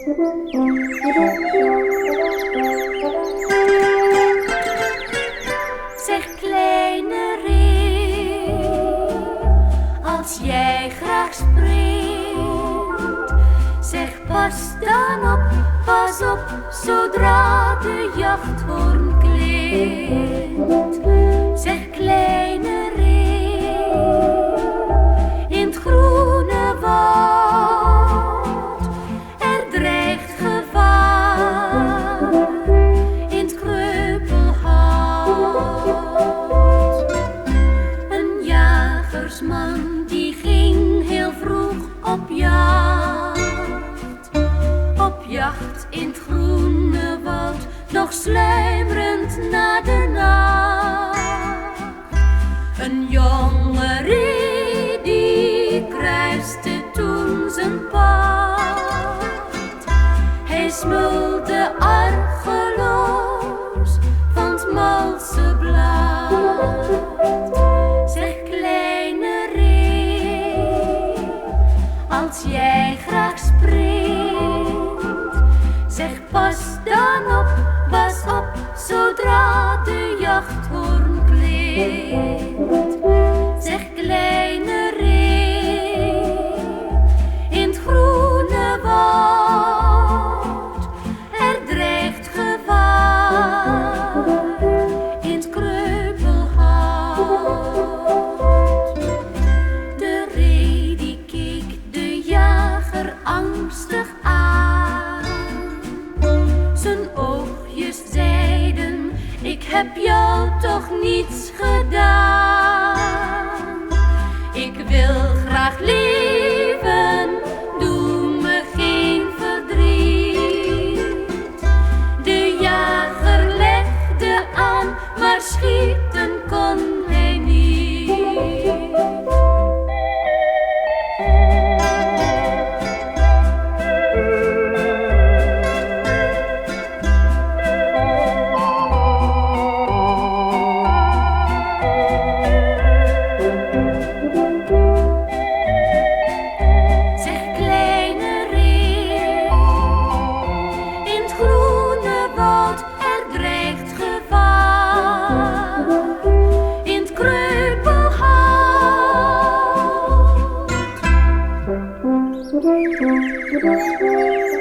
Zeg kleine ree, als jij graag springt, zeg pas dan op, pas op, zodra de jachthoorn klinkt. Zeg kleine ree, in het groene woud, er dreigt gevaar, in het kreupelhout. Een jagersman die ging heel vroeg op jacht in het groene woud, nog sluimerend na de nacht. Een jonge ree die kruiste toen zijn pad. Hij smulde argeloos van het malse blad. Zeg kleine ree, als jij graag springt, zeg pas dan op, pas op, zodra de jachthoorn klinkt. Zeg kleine ree, in het groene woud, er dreigt gevaar, in het kreupelhout. De ree die keek de jager angstig aan. Zijn oogjes zeiden, ik heb jou toch niets gedaan. Ik wil graag leven, doe me geen verdriet. De jager legde aan, maar schieten kon hij niet. Thank you.